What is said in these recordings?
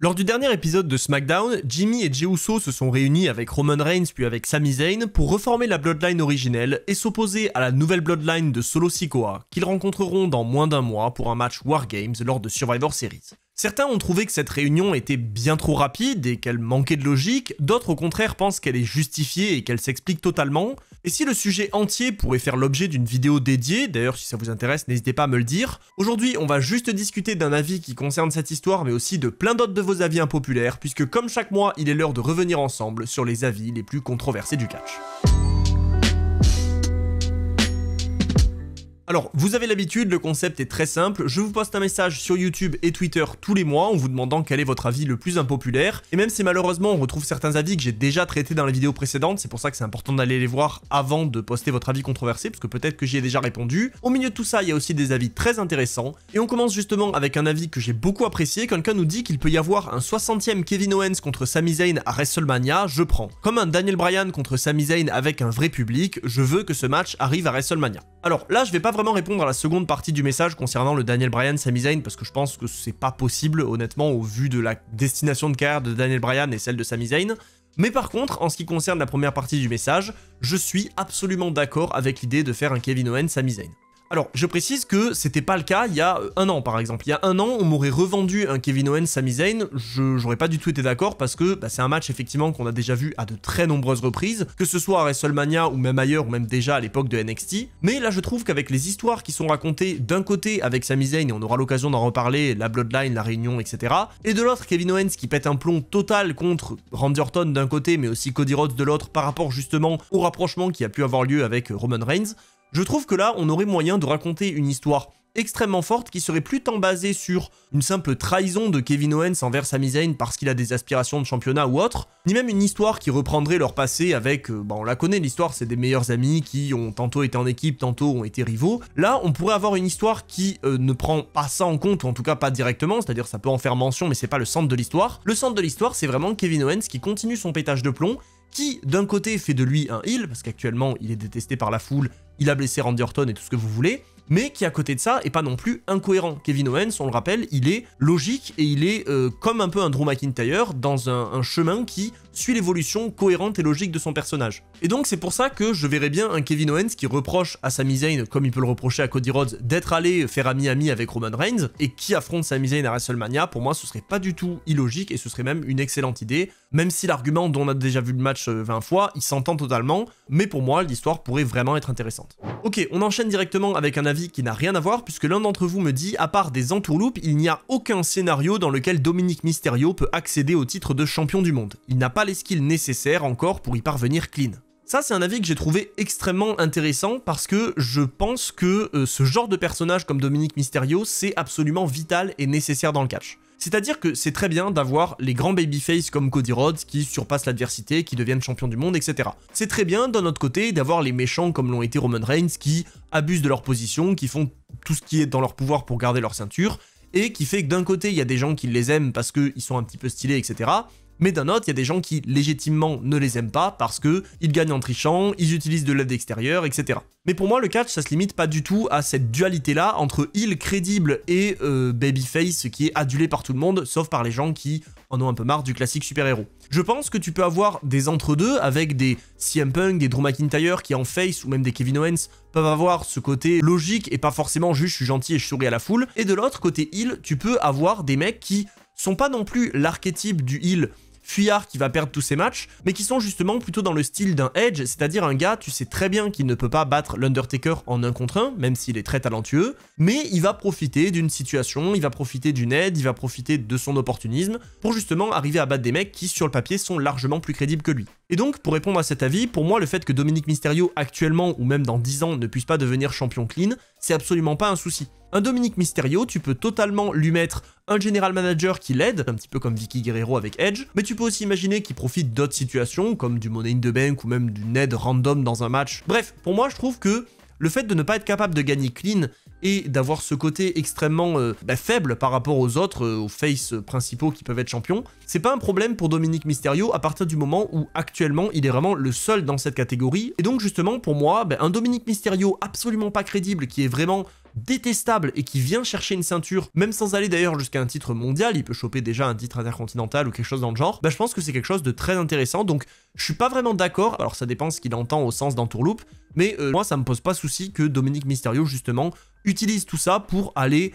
Lors du dernier épisode de SmackDown, Jimmy et Jey Uso se sont réunis avec Roman Reigns puis avec Sami Zayn pour reformer la Bloodline originelle et s'opposer à la nouvelle Bloodline de Solo Sikoa, qu'ils rencontreront dans moins d'un mois pour un match War Games lors de Survivor Series. Certains ont trouvé que cette réunion était bien trop rapide et qu'elle manquait de logique, d'autres au contraire pensent qu'elle est justifiée et qu'elle s'explique totalement. Et si le sujet entier pourrait faire l'objet d'une vidéo dédiée, d'ailleurs si ça vous intéresse n'hésitez pas à me le dire, aujourd'hui on va juste discuter d'un avis qui concerne cette histoire mais aussi de plein d'autres de vos avis impopulaires, puisque comme chaque mois il est l'heure de revenir ensemble sur les avis les plus controversés du catch. Alors, vous avez l'habitude, le concept est très simple, je vous poste un message sur YouTube et Twitter tous les mois en vous demandant quel est votre avis le plus impopulaire, et même si malheureusement on retrouve certains avis que j'ai déjà traités dans les vidéos précédentes, c'est pour ça que c'est important d'aller les voir avant de poster votre avis controversé, parce que peut-être que j'y ai déjà répondu. Au milieu de tout ça, il y a aussi des avis très intéressants, et on commence justement avec un avis que j'ai beaucoup apprécié. Quelqu'un nous dit qu'il peut y avoir un 60e Kevin Owens contre Sami Zayn à WrestleMania, je prends. Comme un Daniel Bryan contre Sami Zayn avec un vrai public, je veux que ce match arrive à WrestleMania. Alors là, je vais pas vraiment répondre à la seconde partie du message concernant le Daniel Bryan Sami Zayn parce que je pense que c'est pas possible honnêtement au vu de la destination de carrière de Daniel Bryan et celle de Sami Zayn. Mais par contre, en ce qui concerne la première partie du message, je suis absolument d'accord avec l'idée de faire un Kevin Owens Sami Zayn. Alors, je précise que c'était pas le cas il y a un an par exemple. Il y a un an, on m'aurait revendu un Kevin Owens Sami Zayn, j'aurais pas du tout été d'accord parce que c'est un match effectivement qu'on a déjà vu à de très nombreuses reprises, que ce soit à WrestleMania ou même ailleurs ou même déjà à l'époque de NXT. Mais là, je trouve qu'avec les histoires qui sont racontées d'un côté avec Sami Zayn, et on aura l'occasion d'en reparler, la Bloodline, la Réunion, etc. Et de l'autre, Kevin Owens qui pète un plomb total contre Randy Orton d'un côté, mais aussi Cody Rhodes de l'autre par rapport justement au rapprochement qui a pu avoir lieu avec Roman Reigns. Je trouve que là, on aurait moyen de raconter une histoire extrêmement forte qui serait plus tant basée sur une simple trahison de Kevin Owens envers Sami Zayn parce qu'il a des aspirations de championnat ou autre, ni même une histoire qui reprendrait leur passé avec, on la connaît l'histoire, c'est des meilleurs amis qui ont tantôt été en équipe, tantôt ont été rivaux. Là, on pourrait avoir une histoire qui ne prend pas ça en compte, ou en tout cas pas directement, c'est-à-dire ça peut en faire mention mais c'est pas le centre de l'histoire. Le centre de l'histoire, c'est vraiment Kevin Owens qui continue son pétage de plomb, qui d'un côté fait de lui un heel, parce qu'actuellement il est détesté par la foule, il a blessé Randy Orton et tout ce que vous voulez, mais qui à côté de ça est pas non plus incohérent. Kevin Owens, on le rappelle, il est logique et il est comme un peu un Drew McIntyre dans un chemin qui suit l'évolution cohérente et logique de son personnage. Et donc c'est pour ça que je verrais bien un Kevin Owens qui reproche à Sami Zayn, comme il peut le reprocher à Cody Rhodes, d'être allé faire ami-ami avec Roman Reigns et qui affronte Sami Zayn à WrestleMania. Pour moi ce serait pas du tout illogique et ce serait même une excellente idée, même si l'argument dont on a déjà vu le match 20 fois, il s'entend totalement, mais pour moi l'histoire pourrait vraiment être intéressante. Ok, on enchaîne directement avec un avis qui n'a rien à voir puisque l'un d'entre vous me dit, à part des entourloupes, il n'y a aucun scénario dans lequel Dominic Mysterio peut accéder au titre de champion du monde. Il n'a pas les skills nécessaires encore pour y parvenir clean. Ça, c'est un avis que j'ai trouvé extrêmement intéressant parce que je pense que ce genre de personnage comme Dominic Mysterio, c'est absolument vital et nécessaire dans le catch. C'est-à-dire que c'est très bien d'avoir les grands babyface comme Cody Rhodes qui surpassent l'adversité, qui deviennent champions du monde, etc. C'est très bien d'un autre côté d'avoir les méchants comme l'ont été Roman Reigns qui abusent de leur position, qui font tout ce qui est dans leur pouvoir pour garder leur ceinture, et qui fait que d'un côté il y a des gens qui les aiment parce qu'ils sont un petit peu stylés, etc. Mais d'un autre, il y a des gens qui légitimement ne les aiment pas parce que ils gagnent en trichant, ils utilisent de l'aide extérieure, etc. Mais pour moi, le catch, ça se limite pas du tout à cette dualité-là entre heel crédible et babyface qui est adulé par tout le monde, sauf par les gens qui en ont un peu marre du classique super-héros. Je pense que tu peux avoir des entre-deux avec des CM Punk, des Drew McIntyre qui en face ou même des Kevin Owens peuvent avoir ce côté logique et pas forcément juste je suis gentil et je souris à la foule. Et de l'autre côté heel, tu peux avoir des mecs qui sont pas non plus l'archétype du heel fuyard qui va perdre tous ses matchs, mais qui sont justement plutôt dans le style d'un Edge, c'est-à-dire un gars, tu sais très bien qu'il ne peut pas battre l'Undertaker en 1 contre 1, même s'il est très talentueux, mais il va profiter d'une situation, il va profiter d'une aide, il va profiter de son opportunisme, pour justement arriver à battre des mecs qui, sur le papier, sont largement plus crédibles que lui. Et donc, pour répondre à cet avis, pour moi, le fait que Dominic Mysterio, actuellement, ou même dans 10 ans, ne puisse pas devenir champion clean, c'est absolument pas un souci. Un Dominic Mysterio, tu peux totalement lui mettre un general manager qui l'aide, un petit peu comme Vicky Guerrero avec Edge, mais tu peux aussi imaginer qu'il profite d'autres situations, comme du Money in the Bank ou même d'une aide random dans un match. Bref, pour moi, je trouve que le fait de ne pas être capable de gagner clean et d'avoir ce côté extrêmement faible par rapport aux autres, aux face principaux qui peuvent être champions, c'est pas un problème pour Dominic Mysterio à partir du moment où actuellement il est vraiment le seul dans cette catégorie. Et donc justement pour moi, un Dominic Mysterio absolument pas crédible qui est vraiment détestable et qui vient chercher une ceinture, même sans aller d'ailleurs jusqu'à un titre mondial, il peut choper déjà un titre intercontinental ou quelque chose dans le genre, bah je pense que c'est quelque chose de très intéressant. Donc je suis pas vraiment d'accord, alors ça dépend ce qu'il entend au sens d'entourloupe, mais moi ça me pose pas souci que Dominic Mysterio justement utilise tout ça pour aller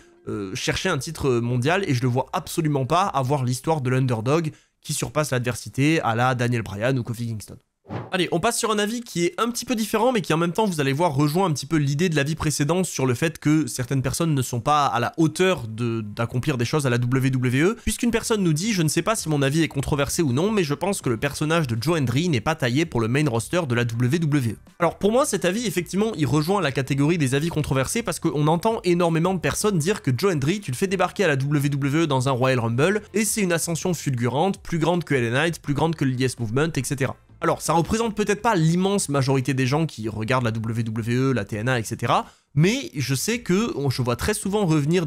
chercher un titre mondial, et je le vois absolument pas avoir l'histoire de l'underdog qui surpasse l'adversité à la Daniel Bryan ou Kofi Kingston. Allez, on passe sur un avis qui est un petit peu différent, mais qui en même temps, vous allez voir, rejoint un petit peu l'idée de l'avis précédent sur le fait que certaines personnes ne sont pas à la hauteur d'accomplir des choses à la WWE, puisqu'une personne nous dit « Je ne sais pas si mon avis est controversé ou non, mais je pense que le personnage de Joe Hendry n'est pas taillé pour le main roster de la WWE. » Alors pour moi, cet avis, effectivement, il rejoint la catégorie des avis controversés, parce qu'on entend énormément de personnes dire que Joe Hendry, tu le fais débarquer à la WWE dans un Royal Rumble, et c'est une ascension fulgurante, plus grande que LA Knight, plus grande que le Yes Movement, etc. Alors, ça représente peut-être pas l'immense majorité des gens qui regardent la WWE, la TNA, etc. Mais je sais que je vois très souvent revenir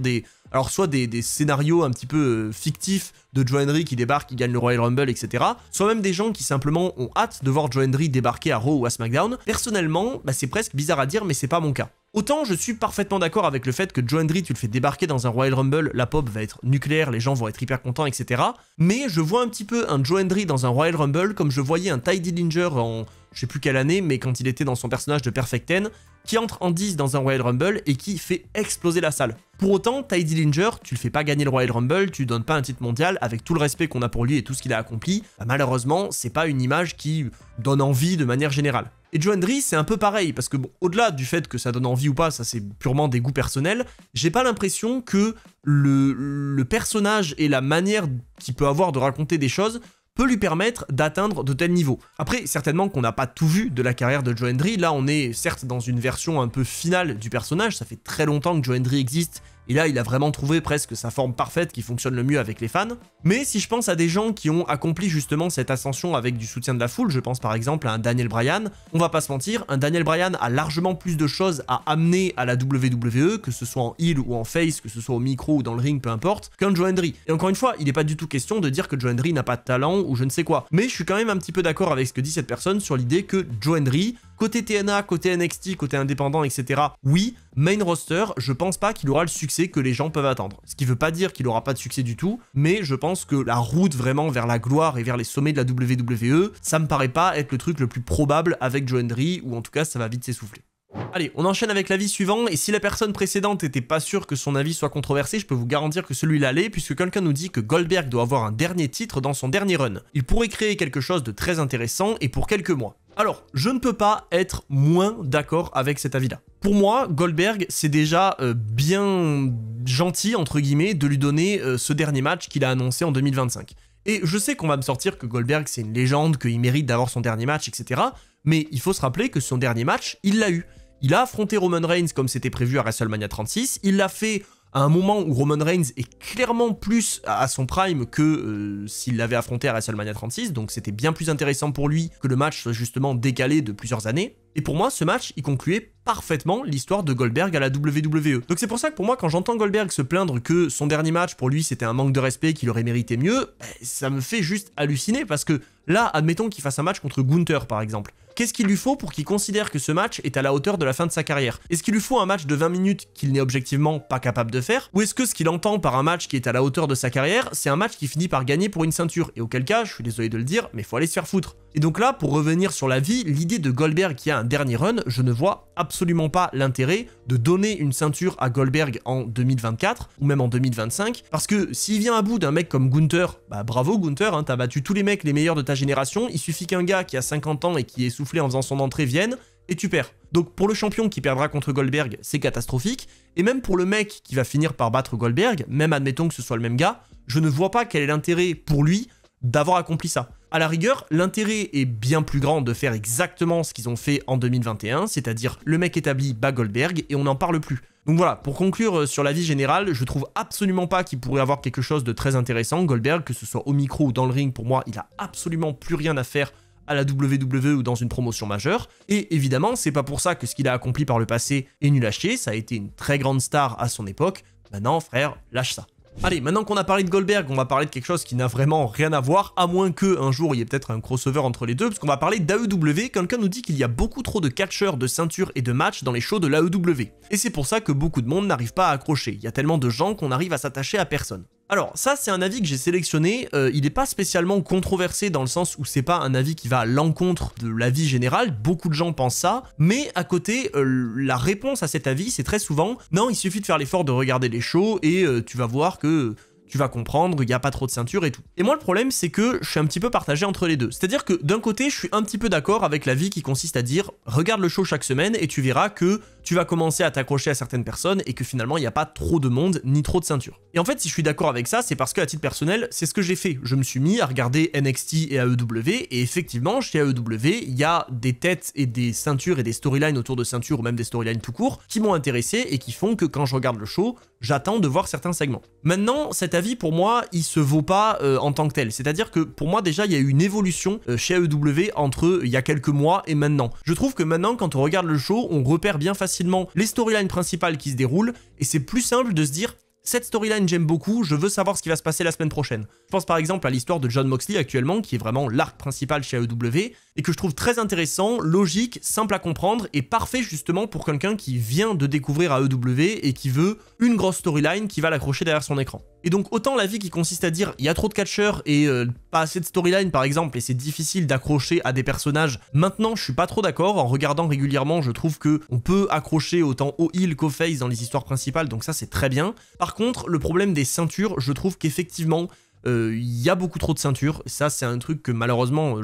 alors soit des scénarios un petit peu fictifs de Joe Hendry qui débarque, qui gagne le Royal Rumble, etc. Soit même des gens qui simplement ont hâte de voir Joe Hendry débarquer à Raw ou à SmackDown. Personnellement, bah, c'est presque bizarre à dire, mais c'est pas mon cas. Autant je suis parfaitement d'accord avec le fait que Joe Hendry, tu le fais débarquer dans un Royal Rumble, la pop va être nucléaire, les gens vont être hyper contents, etc. Mais je vois un petit peu un Joe Hendry dans un Royal Rumble comme je voyais un Tye Dillinger en je sais plus quelle année, mais quand il était dans son personnage de Perfect 10, qui entre en 10 dans un Royal Rumble et qui fait exploser la salle. Pour autant, Tye Dillinger, tu le fais pas gagner le Royal Rumble, tu donnes pas un titre mondial, avec tout le respect qu'on a pour lui et tout ce qu'il a accompli, bah malheureusement, c'est pas une image qui donne envie de manière générale. Et Joe Hendry, c'est un peu pareil, parce que bon, au-delà du fait que ça donne envie ou pas, ça c'est purement des goûts personnels, j'ai pas l'impression que le personnage et la manière qu'il peut avoir de raconter des choses peut lui permettre d'atteindre de tels niveaux. Après, certainement qu'on n'a pas tout vu de la carrière de Joe Hendry, là on est certes dans une version un peu finale du personnage, ça fait très longtemps que Joe Hendry existe, et là il a vraiment trouvé presque sa forme parfaite qui fonctionne le mieux avec les fans. Mais si je pense à des gens qui ont accompli justement cette ascension avec du soutien de la foule, je pense par exemple à un Daniel Bryan, on va pas se mentir, un Daniel Bryan a largement plus de choses à amener à la WWE, que ce soit en heel ou en face, que ce soit au micro ou dans le ring, peu importe, qu'un Joe Hendry. Et encore une fois, il n'est pas du tout question de dire que Joe Hendry n'a pas de talent ou je ne sais quoi. Mais je suis quand même un petit peu d'accord avec ce que dit cette personne sur l'idée que Joe Hendry, côté TNA, côté NXT, côté indépendant, etc. Oui, main roster, je pense pas qu'il aura le succès que les gens peuvent attendre. Ce qui veut pas dire qu'il aura pas de succès du tout, mais je pense que la route vraiment vers la gloire et vers les sommets de la WWE, ça me paraît pas être le truc le plus probable avec Joe Hendry, ou en tout cas ça va vite s'essouffler. Allez, on enchaîne avec l'avis suivant, et si la personne précédente était pas sûre que son avis soit controversé, je peux vous garantir que celui-là l'est, puisque quelqu'un nous dit que Goldberg doit avoir un dernier titre dans son dernier run. Il pourrait créer quelque chose de très intéressant, et pour quelques mois. Alors, je ne peux pas être moins d'accord avec cet avis-là. Pour moi, Goldberg, c'est déjà bien gentil, entre guillemets, de lui donner ce dernier match qu'il a annoncé en 2025. Et je sais qu'on va me sortir que Goldberg, c'est une légende, qu'il mérite d'avoir son dernier match, etc. Mais il faut se rappeler que son dernier match, il l'a eu. Il a affronté Roman Reigns comme c'était prévu à WrestleMania 36, il l'a fait à un moment où Roman Reigns est clairement plus à son prime que s'il l'avait affronté à WrestleMania 36, donc c'était bien plus intéressant pour lui que le match soit justement décalé de plusieurs années. Et pour moi, ce match, il concluait parfaitement l'histoire de Goldberg à la WWE. Donc c'est pour ça que pour moi, quand j'entends Goldberg se plaindre que son dernier match, pour lui, c'était un manque de respect, qu'il aurait mérité mieux, ça me fait juste halluciner, parce que là, admettons qu'il fasse un match contre Gunther, par exemple. Qu'est-ce qu'il lui faut pour qu'il considère que ce match est à la hauteur de la fin de sa carrière? Est-ce qu'il lui faut un match de 20 minutes qu'il n'est objectivement pas capable de faire? Ou est-ce que ce qu'il entend par un match qui est à la hauteur de sa carrière, c'est un match qui finit par gagner pour une ceinture? Et auquel cas, je suis désolé de le dire, mais faut aller se faire foutre. Et donc là, pour revenir sur la vie, l'idée de Goldberg qui a un dernier run, je ne vois absolument pas l'intérêt de donner une ceinture à Goldberg en 2024, ou même en 2025, parce que s'il vient à bout d'un mec comme Gunther, bah bravo Gunther, hein, t'as battu tous les mecs les meilleurs de ta génération, il suffit qu'un gars qui a 50 ans et qui est soufflé en faisant son entrée vienne, et tu perds. Donc pour le champion qui perdra contre Goldberg, c'est catastrophique, et même pour le mec qui va finir par battre Goldberg, même admettons que ce soit le même gars, je ne vois pas quel est l'intérêt pour lui d'avoir accompli ça. À la rigueur, l'intérêt est bien plus grand de faire exactement ce qu'ils ont fait en 2021, c'est-à-dire le mec établi bat Goldberg et on n'en parle plus. Donc voilà, pour conclure sur l'avis général, je trouve absolument pas qu'il pourrait avoir quelque chose de très intéressant. Goldberg, que ce soit au micro ou dans le ring, pour moi, il a absolument plus rien à faire à la WWE ou dans une promotion majeure. Et évidemment, c'est pas pour ça que ce qu'il a accompli par le passé est nul à chier, ça a été une très grande star à son époque. Maintenant, frère, lâche ça. Allez, maintenant qu'on a parlé de Goldberg, on va parler de quelque chose qui n'a vraiment rien à voir, à moins que un jour il y ait peut-être un crossover entre les deux, parce qu'on va parler d'AEW. Quelqu'un nous dit qu'il y a beaucoup trop de catcheurs, de ceintures et de matchs dans les shows de l'AEW. Et c'est pour ça que beaucoup de monde n'arrive pas à accrocher. Il y a tellement de gens qu'on arrive à s'attacher à personne. Alors ça c'est un avis que j'ai sélectionné, il n'est pas spécialement controversé dans le sens où c'est pas un avis qui va à l'encontre de l'avis général, beaucoup de gens pensent ça, mais à côté, la réponse à cet avis c'est très souvent, non il suffit de faire l'effort de regarder les shows et tu vas voir que tu vas comprendre, il n'y a pas trop de ceinture et tout. Et moi le problème c'est que je suis un petit peu partagé entre les deux. C'est-à-dire que d'un côté je suis un petit peu d'accord avec l'avis qui consiste à dire regarde le show chaque semaine et tu verras que tu vas commencer à t'accrocher à certaines personnes et que finalement il n'y a pas trop de monde ni trop de ceinture. Et en fait si je suis d'accord avec ça c'est parce qu'à titre personnel c'est ce que j'ai fait. Je me suis mis à regarder NXT et AEW et effectivement chez AEW il y a des têtes et des ceintures et des storylines autour de ceintures ou même des storylines tout court qui m'ont intéressé et qui font que quand je regarde le show j'attends de voir certains segments. Maintenant cet avis pour moi il se vaut pas en tant que tel, c'est-à-dire que pour moi déjà il y a eu une évolution chez AEW entre il y a quelques mois et maintenant. Je trouve que maintenant quand on regarde le show on repère bien facilement les storylines principales qui se déroulent et c'est plus simple de se dire cette storyline j'aime beaucoup, je veux savoir ce qui va se passer la semaine prochaine. Je pense par exemple à l'histoire de Jon Moxley actuellement, qui est vraiment l'arc principal chez AEW, et que je trouve très intéressant, logique, simple à comprendre, et parfait justement pour quelqu'un qui vient de découvrir AEW et qui veut une grosse storyline qui va l'accrocher derrière son écran. Et donc autant l'avis qui consiste à dire il y a trop de catcheurs et pas assez de storyline par exemple, et c'est difficile d'accrocher à des personnages, maintenant je suis pas trop d'accord, en regardant régulièrement je trouve que on peut accrocher autant au heel qu'au face dans les histoires principales, donc ça c'est très bien. Par contre, le problème des ceintures, je trouve qu'effectivement, il y a beaucoup trop de ceintures, et ça c'est un truc que malheureusement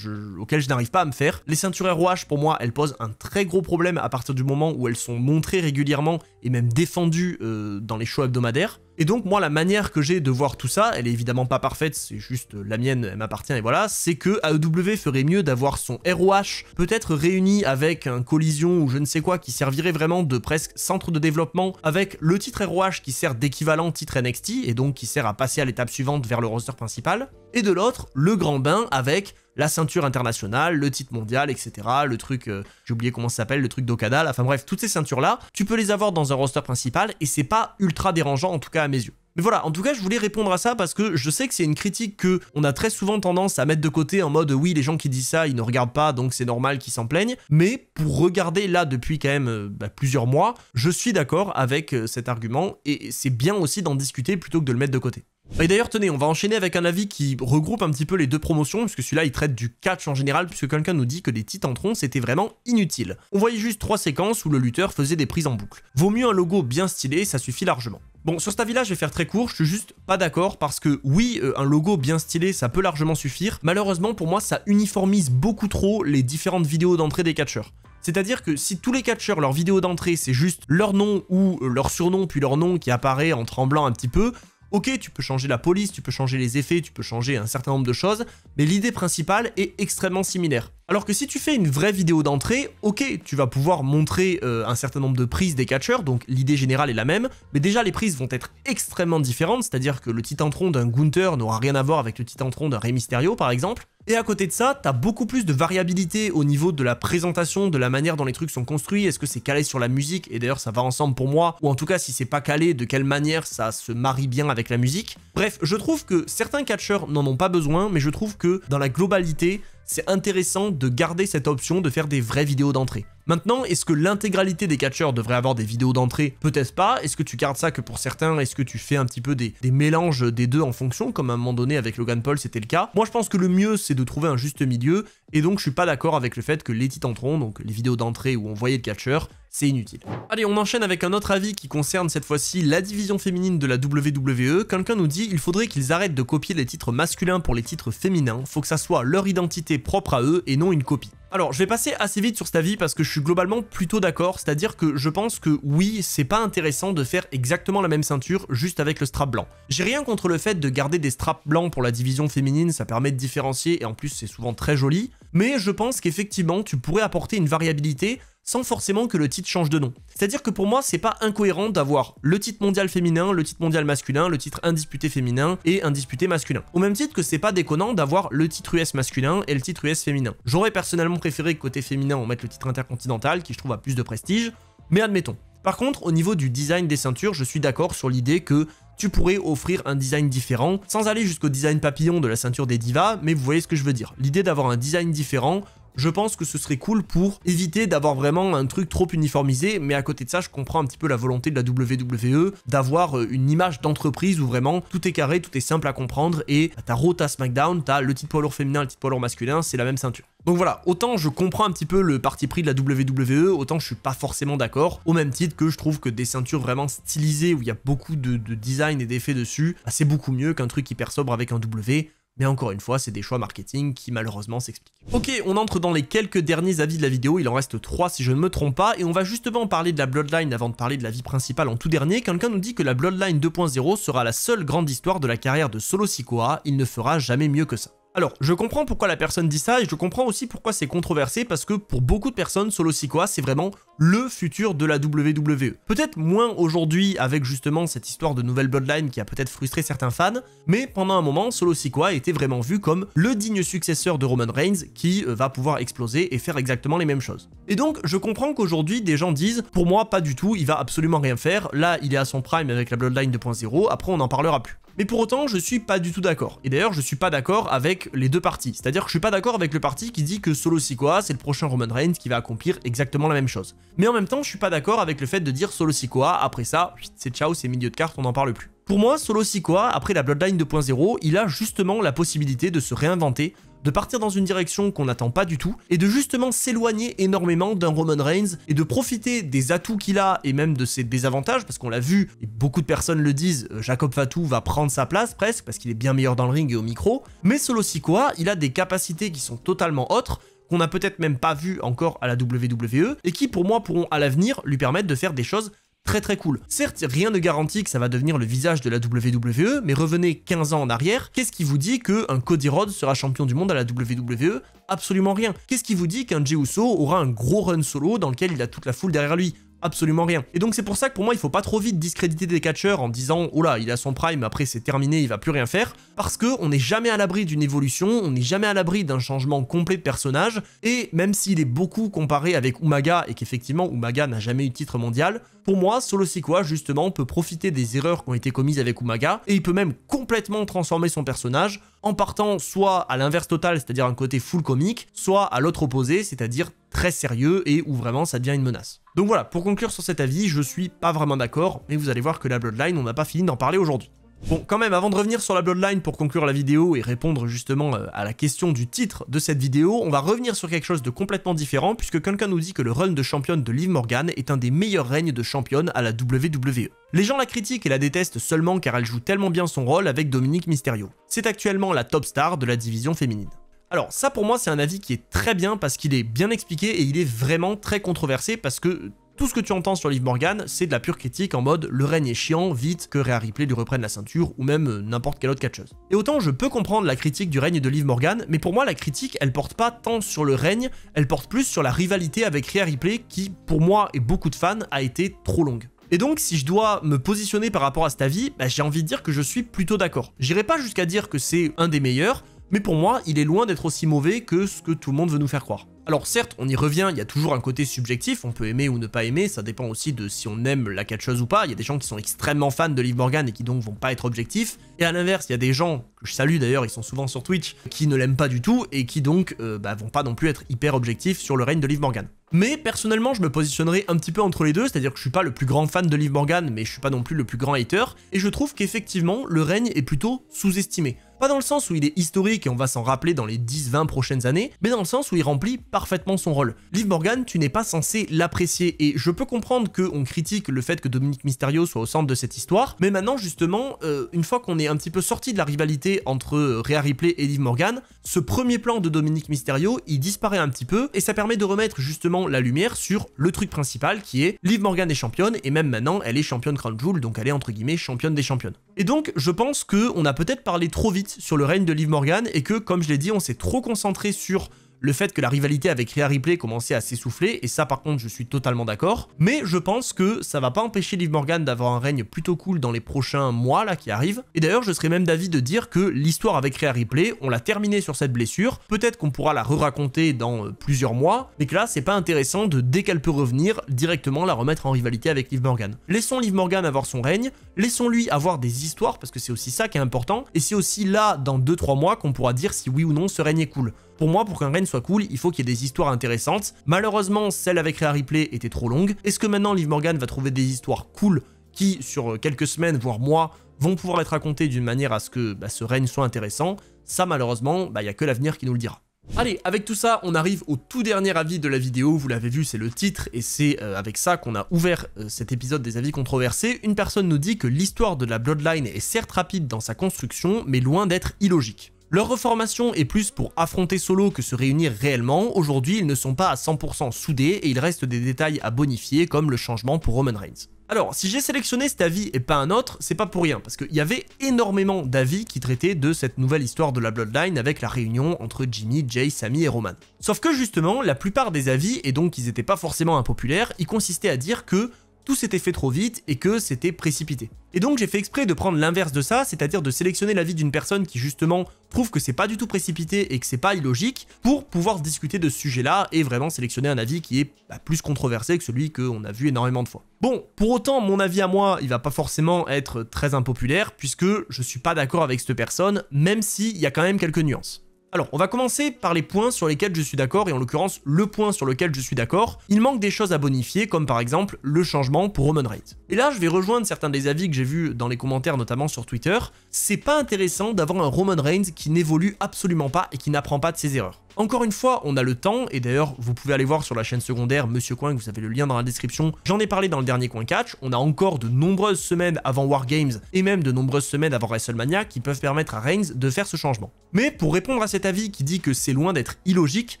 auquel je n'arrive pas à me faire. Les ceintures ROH pour moi elles posent un très gros problème à partir du moment où elles sont montrées régulièrement et même défendues dans les shows hebdomadaires. Et donc moi la manière que j'ai de voir tout ça, elle est évidemment pas parfaite, c'est juste la mienne, elle m'appartient et voilà, c'est que AEW ferait mieux d'avoir son ROH peut-être réuni avec un collision ou je ne sais quoi qui servirait vraiment de presque centre de développement avec le titre ROH qui sert d'équivalent titre NXT et donc qui sert à passer à l'étape suivante vers le roster principal, et de l'autre le grand bain avec la ceinture internationale, le titre mondial, etc. Le truc, j'ai oublié comment ça s'appelle, le truc d'Okada, enfin bref, toutes ces ceintures-là, tu peux les avoir dans un roster principal et c'est pas ultra dérangeant, en tout cas à mes yeux. Mais voilà, en tout cas, je voulais répondre à ça parce que je sais que c'est une critique que on a très souvent tendance à mettre de côté en mode oui, les gens qui disent ça, ils ne regardent pas, donc c'est normal qu'ils s'en plaignent. Mais pour regarder là depuis quand même plusieurs mois, je suis d'accord avec cet argument et c'est bien aussi d'en discuter plutôt que de le mettre de côté. Et d'ailleurs tenez, on va enchaîner avec un avis qui regroupe un petit peu les deux promotions, puisque celui-là il traite du catch en général, puisque quelqu'un nous dit que les Titantrons c'était vraiment inutile. On voyait juste 3 séquences où le lutteur faisait des prises en boucle. Vaut mieux un logo bien stylé, ça suffit largement. Bon, sur cet avis-là, je vais faire très court, je suis juste pas d'accord parce que oui, un logo bien stylé, ça peut largement suffire. Malheureusement, pour moi, ça uniformise beaucoup trop les différentes vidéos d'entrée des catcheurs. C'est-à-dire que si tous les catcheurs, leur vidéo d'entrée, c'est juste leur nom ou leur surnom, puis leur nom qui apparaît en tremblant un petit peu, ok, tu peux changer la police, tu peux changer les effets, tu peux changer un certain nombre de choses, mais l'idée principale est extrêmement similaire. Alors que si tu fais une vraie vidéo d'entrée, ok, tu vas pouvoir montrer un certain nombre de prises des catcheurs, donc l'idée générale est la même, mais déjà les prises vont être extrêmement différentes, c'est-à-dire que le Titantron d'un Gunther n'aura rien à voir avec le Titantron d'un Rey Mysterio par exemple. Et à côté de ça, t'as beaucoup plus de variabilité au niveau de la présentation, de la manière dont les trucs sont construits, est-ce que c'est calé sur la musique, et d'ailleurs ça va ensemble pour moi, ou en tout cas si c'est pas calé, de quelle manière ça se marie bien avec la musique. Bref, je trouve que certains catcheurs n'en ont pas besoin, mais je trouve que dans la globalité, c'est intéressant de garder cette option de faire des vraies vidéos d'entrée. Maintenant, est-ce que l'intégralité des catcheurs devrait avoir des vidéos d'entrée? Peut-être pas. Est-ce que tu gardes ça que pour certains? Est-ce que tu fais un petit peu des mélanges des deux en fonction, comme à un moment donné avec Logan Paul c'était le cas? Moi je pense que le mieux c'est de trouver un juste milieu, et donc je suis pas d'accord avec le fait que les Titantrons, donc les vidéos d'entrée où on voyait le catcheur, c'est inutile. Allez, on enchaîne avec un autre avis qui concerne cette fois-ci la division féminine de la WWE. Quelqu'un nous dit il faudrait qu'ils arrêtent de copier les titres masculins pour les titres féminins, faut que ça soit leur identité propre à eux et non une copie. Alors, je vais passer assez vite sur cet avis parce que je suis globalement plutôt d'accord, c'est-à-dire que je pense que oui, c'est pas intéressant de faire exactement la même ceinture juste avec le strap blanc. J'ai rien contre le fait de garder des straps blancs pour la division féminine, ça permet de différencier et en plus c'est souvent très joli, mais je pense qu'effectivement tu pourrais apporter une variabilité sans forcément que le titre change de nom. C'est-à-dire que pour moi, c'est pas incohérent d'avoir le titre mondial féminin, le titre mondial masculin, le titre indisputé féminin et indisputé masculin. Au même titre que c'est pas déconnant d'avoir le titre US masculin et le titre US féminin. J'aurais personnellement préféré que côté féminin, on mette le titre intercontinental, qui je trouve a plus de prestige, mais admettons. Par contre, au niveau du design des ceintures, je suis d'accord sur l'idée que tu pourrais offrir un design différent, sans aller jusqu'au design papillon de la ceinture des divas, mais vous voyez ce que je veux dire. L'idée d'avoir un design différent, je pense que ce serait cool pour éviter d'avoir vraiment un truc trop uniformisé, mais à côté de ça, je comprends un petit peu la volonté de la WWE d'avoir une image d'entreprise où vraiment tout est carré, tout est simple à comprendre, et t'as Raw, t'as SmackDown, t'as le titre poids lourd féminin, le titre poids lourd masculin, c'est la même ceinture. Donc voilà, autant je comprends un petit peu le parti pris de la WWE, autant je suis pas forcément d'accord, au même titre que je trouve que des ceintures vraiment stylisées où il y a beaucoup de design et d'effets dessus, bah, c'est beaucoup mieux qu'un truc hyper sobre avec un W. Mais encore une fois, c'est des choix marketing qui malheureusement s'expliquent. Ok, on entre dans les quelques derniers avis de la vidéo, il en reste 3 si je ne me trompe pas, et on va justement parler de la Bloodline avant de parler de l'avis principal en tout dernier. Quelqu'un nous dit que la Bloodline 2.0 sera la seule grande histoire de la carrière de Solo Sikoa, il ne fera jamais mieux que ça. Alors, je comprends pourquoi la personne dit ça et je comprends aussi pourquoi c'est controversé parce que pour beaucoup de personnes, Solo Sikoa, c'est vraiment le futur de la WWE. Peut-être moins aujourd'hui avec justement cette histoire de nouvelle Bloodline qui a peut-être frustré certains fans, mais pendant un moment, Solo Sikoa était vraiment vu comme le digne successeur de Roman Reigns qui va pouvoir exploser et faire exactement les mêmes choses. Et donc, je comprends qu'aujourd'hui, des gens disent, pour moi, pas du tout, il va absolument rien faire, là, il est à son prime avec la Bloodline 2.0, après on n'en parlera plus. Mais pour autant, je suis pas du tout d'accord. Et d'ailleurs, je suis pas d'accord avec les deux parties. C'est-à-dire que je suis pas d'accord avec le parti qui dit que Solo Sikoa, c'est le prochain Roman Reigns qui va accomplir exactement la même chose. Mais en même temps, je suis pas d'accord avec le fait de dire Solo Sikoa, après ça, c'est ciao, c'est milieu de carte, on n'en parle plus. Pour moi, Solo Sikoa, après la Bloodline 2.0, il a justement la possibilité de se réinventer, de partir dans une direction qu'on n'attend pas du tout, et de justement s'éloigner énormément d'un Roman Reigns, et de profiter des atouts qu'il a, et même de ses désavantages, parce qu'on l'a vu, et beaucoup de personnes le disent, Jacob Fatu va prendre sa place presque, parce qu'il est bien meilleur dans le ring et au micro, mais Solo Sikoa, il a des capacités qui sont totalement autres, qu'on n'a peut-être même pas vu encore à la WWE, et qui pour moi pourront à l'avenir lui permettre de faire des choses très cool. Certes, rien ne garantit que ça va devenir le visage de la WWE, mais revenez 15 ans en arrière, qu'est-ce qui vous dit qu'un Cody Rhodes sera champion du monde à la WWE? Absolument rien. Qu'est-ce qui vous dit qu'un Jey Uso aura un gros run solo dans lequel il a toute la foule derrière lui? Absolument rien. Et donc c'est pour ça que pour moi il faut pas trop vite discréditer des catcheurs en disant oh là il a son prime, après c'est terminé, il va plus rien faire, parce que on n'est jamais à l'abri d'une évolution, on n'est jamais à l'abri d'un changement complet de personnage, et même s'il est beaucoup comparé avec Umaga et qu'effectivement Umaga n'a jamais eu de titre mondial, pour moi Solo Sikoa justement peut profiter des erreurs qui ont été commises avec Umaga, et il peut même complètement transformer son personnage en partant soit à l'inverse total, c'est-à-dire un côté full comique, soit à l'autre opposé, c'est-à-dire très sérieux et où vraiment ça devient une menace. Donc voilà, pour conclure sur cet avis, je suis pas vraiment d'accord, mais vous allez voir que la Bloodline, on n'a pas fini d'en parler aujourd'hui. Bon, quand même, avant de revenir sur la Bloodline pour conclure la vidéo et répondre justement à la question du titre de cette vidéo, on va revenir sur quelque chose de complètement différent, puisque quelqu'un nous dit que le run de championne de Liv Morgan est un des meilleurs règnes de championne à la WWE. Les gens la critiquent et la détestent seulement car elle joue tellement bien son rôle avec Dominic Mysterio. C'est actuellement la top star de la division féminine. Alors ça pour moi c'est un avis qui est très bien parce qu'il est bien expliqué et il est vraiment très controversé parce que tout ce que tu entends sur Liv Morgan, c'est de la pure critique en mode le règne est chiant, vite que Rhea Ripley lui reprenne la ceinture ou même n'importe quelle autre catcheuse. Et autant je peux comprendre la critique du règne de Liv Morgan, mais pour moi la critique elle porte pas tant sur le règne, elle porte plus sur la rivalité avec Rhea Ripley qui pour moi et beaucoup de fans a été trop longue. Et donc, si je dois me positionner par rapport à cet avis, bah, j'ai envie de dire que je suis plutôt d'accord. J'irai pas jusqu'à dire que c'est un des meilleurs, mais pour moi, il est loin d'être aussi mauvais que ce que tout le monde veut nous faire croire. Alors certes, on y revient, il y a toujours un côté subjectif, on peut aimer ou ne pas aimer, ça dépend aussi de si on aime la catcheuse ou pas, il y a des gens qui sont extrêmement fans de Liv Morgan et qui donc vont pas être objectifs, et à l'inverse, il y a des gens, que je salue d'ailleurs, ils sont souvent sur Twitch, qui ne l'aiment pas du tout, et qui donc vont pas non plus être hyper objectifs sur le règne de Liv Morgan. Mais personnellement, je me positionnerai un petit peu entre les deux, c'est-à-dire que je suis pas le plus grand fan de Liv Morgan, mais je suis pas non plus le plus grand hater, et je trouve qu'effectivement, le règne est plutôt sous-estimé. Pas dans le sens où il est historique et on va s'en rappeler dans les 10-20 prochaines années, mais dans le sens où il remplit parfaitement son rôle. Liv Morgan, tu n'es pas censé l'apprécier, et je peux comprendre qu'on critique le fait que Dominic Mysterio soit au centre de cette histoire, mais maintenant justement, une fois qu'on est un petit peu sorti de la rivalité entre Rhea Ripley et Liv Morgan, ce premier plan de Dominic Mysterio, il disparaît un petit peu, et ça permet de remettre justement la lumière sur le truc principal qui est Liv Morgan est championne, et même maintenant, elle est championne Crown Jewel, donc elle est entre guillemets championne des championnes. Et donc, je pense qu'on a peut-être parlé trop vite sur le règne de Liv Morgan et que, comme je l'ai dit, on s'est trop concentré sur le fait que la rivalité avec Rhea Ripley commençait à s'essouffler, et ça par contre je suis totalement d'accord, mais je pense que ça va pas empêcher Liv Morgan d'avoir un règne plutôt cool dans les prochains mois là qui arrivent, et d'ailleurs je serais même d'avis de dire que l'histoire avec Rhea Ripley, on l'a terminée sur cette blessure, peut-être qu'on pourra la re-raconter dans plusieurs mois, mais que là c'est pas intéressant de dès qu'elle peut revenir, directement la remettre en rivalité avec Liv Morgan. Laissons Liv Morgan avoir son règne, Laissons-lui avoir des histoires, parce que c'est aussi ça qui est important, et c'est aussi là, dans 2-3 mois, qu'on pourra dire si oui ou non ce règne est cool. Pour moi, pour qu'un règne soit cool, il faut qu'il y ait des histoires intéressantes. Malheureusement, celle avec Rhea Ripley était trop longue. Est-ce que maintenant Liv Morgan va trouver des histoires cool qui, sur quelques semaines, voire mois, vont pouvoir être racontées d'une manière à ce que ce règne soit intéressant? Ça, malheureusement, il n'y a que l'avenir qui nous le dira. Allez, avec tout ça, on arrive au tout dernier avis de la vidéo, vous l'avez vu, c'est le titre, et c'est avec ça qu'on a ouvert cet épisode des avis controversés. Une personne nous dit que l'histoire de la Bloodline est certes rapide dans sa construction, mais loin d'être illogique. Leur reformation est plus pour affronter Solo que se réunir réellement. Aujourd'hui, ils ne sont pas à 100% soudés et il reste des détails à bonifier comme le changement pour Roman Reigns. Alors, si j'ai sélectionné cet avis et pas un autre, c'est pas pour rien, parce qu'il y avait énormément d'avis qui traitaient de cette nouvelle histoire de la Bloodline avec la réunion entre Jimmy, Jay, Sami et Roman. Sauf que justement, la plupart des avis, et donc ils étaient pas forcément impopulaires, ils consistaient à dire que tout s'était fait trop vite et que c'était précipité. Et donc j'ai fait exprès de prendre l'inverse de ça, c'est-à-dire de sélectionner l'avis d'une personne qui justement trouve que c'est pas du tout précipité et que c'est pas illogique pour pouvoir discuter de ce sujet-là et vraiment sélectionner un avis qui est plus controversé que celui qu'on a vu énormément de fois. Bon, pour autant, mon avis à moi, il va pas forcément être très impopulaire puisque je suis pas d'accord avec cette personne, même s'il y a quand même quelques nuances. Alors, on va commencer par les points sur lesquels je suis d'accord, et en l'occurrence, le point sur lequel je suis d'accord, il manque des choses à bonifier, comme par exemple le changement pour Roman Reigns. Et là, je vais rejoindre certains des avis que j'ai vus dans les commentaires, notamment sur Twitter. C'est pas intéressant d'avoir un Roman Reigns qui n'évolue absolument pas et qui n'apprend pas de ses erreurs. Encore une fois, on a le temps, et d'ailleurs, vous pouvez aller voir sur la chaîne secondaire Monsieur Coin, vous avez le lien dans la description. J'en ai parlé dans le dernier Coin Catch, on a encore de nombreuses semaines avant Wargames, et même de nombreuses semaines avant WrestleMania, qui peuvent permettre à Reigns de faire ce changement. Mais pour répondre à cet avis qui dit que c'est loin d'être illogique,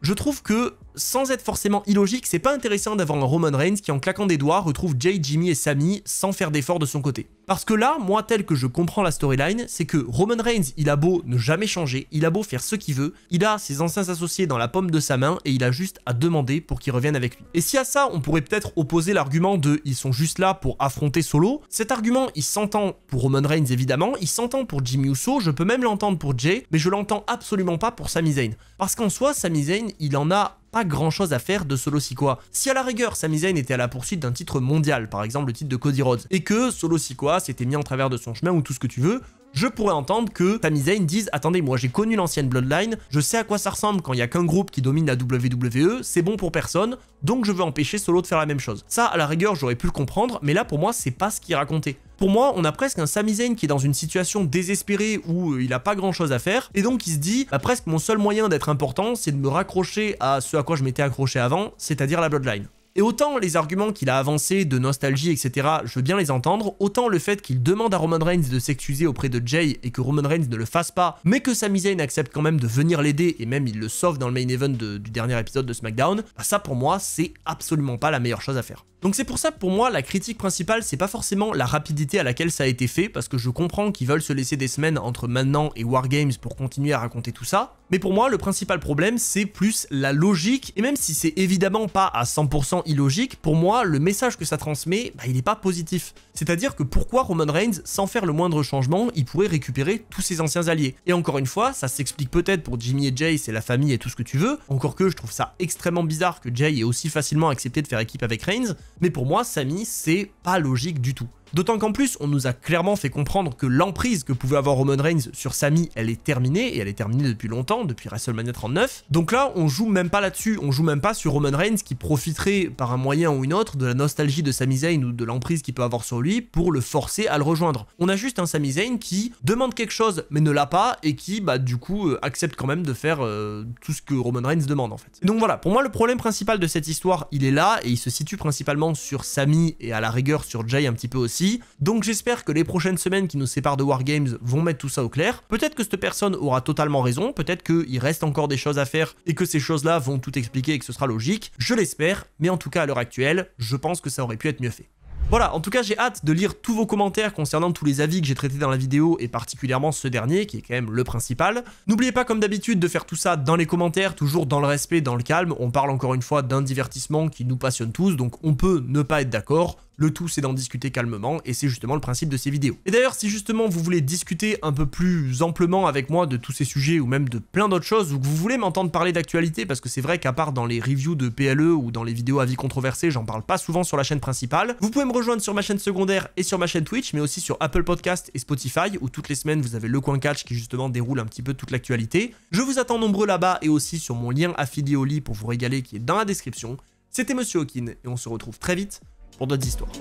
je trouve que, sans être forcément illogique, c'est pas intéressant d'avoir un Roman Reigns qui, en claquant des doigts, retrouve Jay, Jimmy et Sami sans faire d'effort de son côté. Parce que là, moi, tel que je comprends la storyline, c'est que Roman Reigns, il a beau ne jamais changer, il a beau faire ce qu'il veut, il a ses anciens associés dans la paume de sa main et il a juste à demander pour qu'ils reviennent avec lui. Et si à ça, on pourrait peut-être opposer l'argument de « ils sont juste là pour affronter Solo », cet argument, il s'entend pour Roman Reigns évidemment, il s'entend pour Jimmy Uso, je peux même l'entendre pour Jay, mais je l'entends absolument pas pour Sami Zayn. Parce qu'en soi, Sami Zayn, il en a pas grand chose à faire de Solo Sikoa. Si à la rigueur Sami Zayn était à la poursuite d'un titre mondial, par exemple le titre de Cody Rhodes, et que Solo Sikoa s'était mis en travers de son chemin ou tout ce que tu veux, je pourrais entendre que Sami Zayn dise « Attendez, moi j'ai connu l'ancienne Bloodline, je sais à quoi ça ressemble quand il y a qu'un groupe qui domine la WWE, c'est bon pour personne, donc je veux empêcher Solo de faire la même chose. » Ça, à la rigueur, j'aurais pu le comprendre, mais là pour moi, c'est pas ce qui est raconté. Pour moi, on a presque un Sami Zayn qui est dans une situation désespérée où il a pas grand chose à faire, et donc il se dit presque mon seul moyen d'être important, c'est de me raccrocher à ce à quoi je m'étais accroché avant, c'est-à-dire la Bloodline. Et autant les arguments qu'il a avancés de nostalgie, etc., je veux bien les entendre, autant le fait qu'il demande à Roman Reigns de s'excuser auprès de Jay et que Roman Reigns ne le fasse pas, mais que Sami Zayn accepte quand même de venir l'aider et même il le sauve dans le main event du dernier épisode de SmackDown, ça pour moi c'est absolument pas la meilleure chose à faire. Donc c'est pour ça que pour moi la critique principale c'est pas forcément la rapidité à laquelle ça a été fait, parce que je comprends qu'ils veulent se laisser des semaines entre maintenant et Wargames pour continuer à raconter tout ça, mais pour moi le principal problème c'est plus la logique, et même si c'est évidemment pas à 100% illogique, pour moi le message que ça transmet, il est pas positif. C'est-à-dire que pourquoi Roman Reigns, sans faire le moindre changement, il pourrait récupérer tous ses anciens alliés. Et encore une fois, ça s'explique peut-être pour Jimmy et Jay, c'est la famille et tout ce que tu veux, encore que je trouve ça extrêmement bizarre que Jay ait aussi facilement accepté de faire équipe avec Reigns, mais pour moi, Sami, c'est pas logique du tout. D'autant qu'en plus, on nous a clairement fait comprendre que l'emprise que pouvait avoir Roman Reigns sur Sami, elle est terminée, et elle est terminée depuis longtemps, depuis WrestleMania 39. Donc là, on joue même pas là-dessus, on joue même pas sur Roman Reigns qui profiterait par un moyen ou une autre de la nostalgie de Sami Zayn ou de l'emprise qu'il peut avoir sur lui pour le forcer à le rejoindre. On a juste un Sami Zayn qui demande quelque chose mais ne l'a pas, et qui du coup accepte quand même de faire tout ce que Roman Reigns demande en fait. Et donc voilà, pour moi le problème principal de cette histoire, il est là, et il se situe principalement sur Sami et à la rigueur sur Jay un petit peu aussi. Donc j'espère que les prochaines semaines qui nous séparent de Wargames vont mettre tout ça au clair. Peut-être que cette personne aura totalement raison, peut-être qu'il reste encore des choses à faire et que ces choses-là vont tout expliquer et que ce sera logique. Je l'espère, mais en tout cas à l'heure actuelle, je pense que ça aurait pu être mieux fait. Voilà, en tout cas j'ai hâte de lire tous vos commentaires concernant tous les avis que j'ai traités dans la vidéo, et particulièrement ce dernier qui est quand même le principal. N'oubliez pas comme d'habitude de faire tout ça dans les commentaires, toujours dans le respect, dans le calme. On parle encore une fois d'un divertissement qui nous passionne tous, donc on peut ne pas être d'accord. Le tout, c'est d'en discuter calmement, et c'est justement le principe de ces vidéos. Et d'ailleurs, si justement vous voulez discuter un peu plus amplement avec moi de tous ces sujets, ou même de plein d'autres choses, ou que vous voulez m'entendre parler d'actualité, parce que c'est vrai qu'à part dans les reviews de PLE ou dans les vidéos avis controversés, j'en parle pas souvent sur la chaîne principale, vous pouvez me rejoindre sur ma chaîne secondaire et sur ma chaîne Twitch, mais aussi sur Apple Podcast et Spotify, où toutes les semaines vous avez le coin catch qui justement déroule un petit peu toute l'actualité. Je vous attends nombreux là-bas et aussi sur mon lien affilié au lit pour vous régaler qui est dans la description. C'était Monsieur Hawkin et on se retrouve très vite pour d'autres histoires.